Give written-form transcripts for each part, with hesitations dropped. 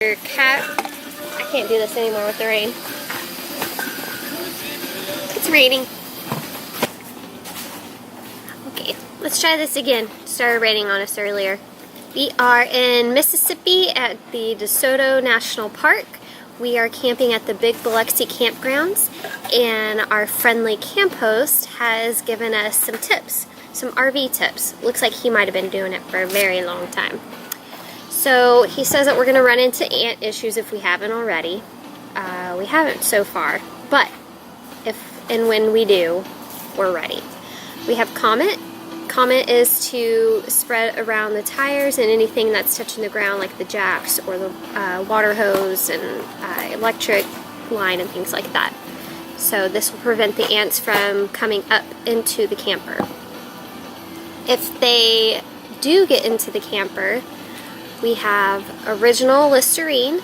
Your cat. I can't do this anymore with the rain. It's raining. Okay, let's try this again. It started raining on us earlier. We are in Mississippi at the Desoto National Park. We are camping at the Big Biloxi Campgrounds, and our friendly camp host has given us some tips, some RV tips. Looks like he might have been doing it for a very long time. So he says that we're going to run into ant issues if we haven't already. We haven't so far, but if and when we do, we're ready. We have Comet. Comet is to spread around the tires and anything that's touching the ground, like the jacks or the water hose and electric line and things like that. So this will prevent the ants from coming up into the camper. If they do get into the camper, we have original Listerine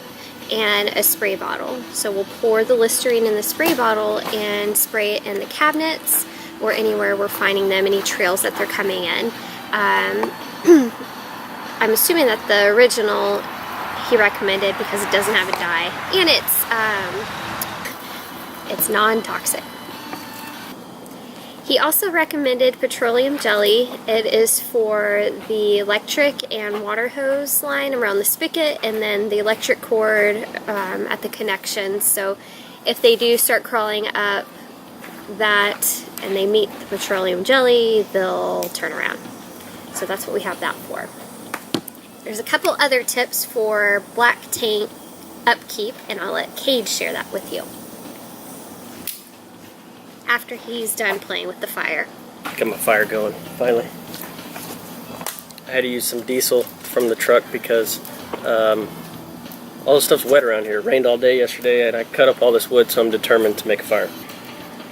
and a spray bottle. So we'll pour the Listerine in the spray bottle and spray it in the cabinets or anywhere we're finding them, any trails that they're coming in. I'm assuming that the original he recommended because it doesn't have a dye and it's non-toxic. He also recommended petroleum jelly. It is for the electric and water hose line around the spigot and then the electric cord at the connections. So if they do start crawling up that and they meet the petroleum jelly, they'll turn around. So that's what we have that for. There's a couple other tips for black tank upkeep, and I'll let Cade share that with you after he's done playing with the fire. Got my fire going, finally. I had to use some diesel from the truck because all the stuff's wet around here. It rained all day yesterday and I cut up all this wood, so I'm determined to make a fire.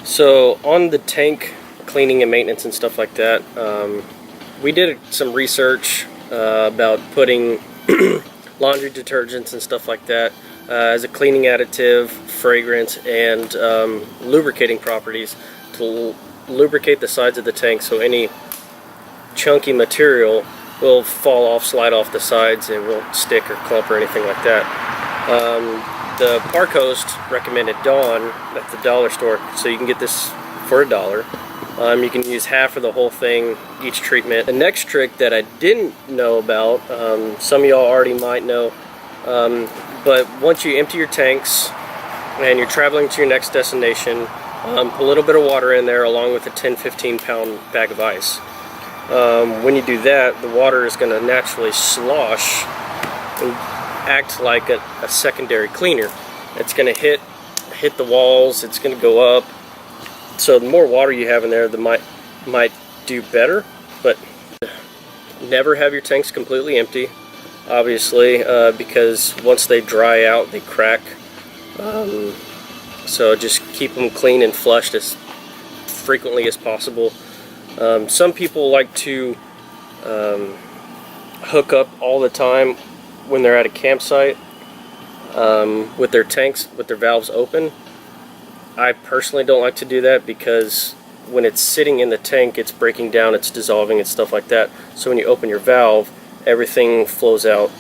So on the tank cleaning and maintenance and stuff like that, we did some research about putting laundry detergents and stuff like that as a cleaning additive, fragrance, and lubricating properties to lubricate the sides of the tank so any chunky material will fall off, slide off the sides, and won't stick or clump or anything like that. The park host recommended Dawn at the dollar store, so you can get this for $1. You can use half of the whole thing, each treatment. The next trick that I didn't know about, some of y'all already might know, but once you empty your tanks and you're traveling to your next destination, put a little bit of water in there along with a 10-15 pound bag of ice. When you do that, the water is going to naturally slosh and act like a secondary cleaner. It's going to hit the walls, it's going to go up. So the more water you have in there, the might do better, but never have your tanks completely empty, obviously, because once they dry out, they crack. So just keep them clean and flushed as frequently as possible. Some people like to hook up all the time when they're at a campsite with their tanks, with their valves open. I personally don't like to do that because when it's sitting in the tank, it's breaking down, it's dissolving and stuff like that. So when you open your valve, everything flows out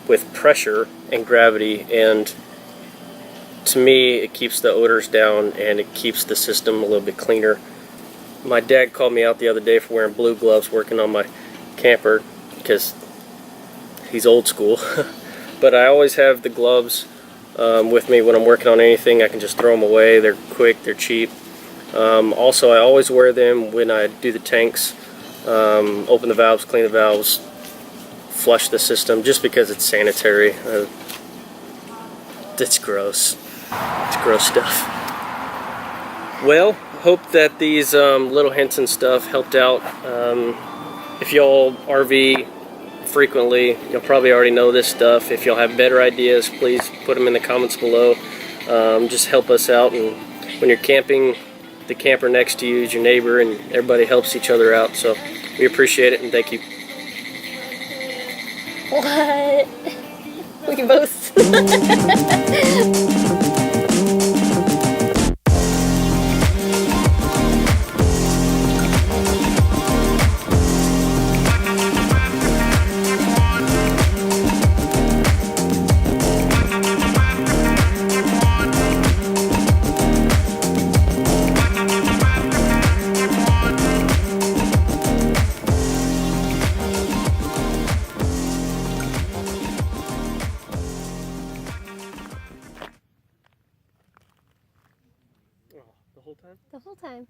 with pressure and gravity, and to me it keeps the odors down and it keeps the system a little bit cleaner. My dad called me out the other day for wearing blue gloves working on my camper because he's old school. But I always have the gloves with me when I'm working on anything. I can just throw them away. They're quick, they're cheap. Also, I always wear them when I do the tanks, open the valves, clean the valves, flush the system, just because it's sanitary. It's gross. It's gross stuff. Well, hope that these little hints and stuff helped out. If y'all RV frequently, you'll probably already know this stuff. If y'all have better ideas, please put them in the comments below. Just help us out, and when you're camping, the camper next to you is your neighbor, and everybody helps each other out. So we appreciate it, and thank you. What? We both Oh, the whole time? The whole time.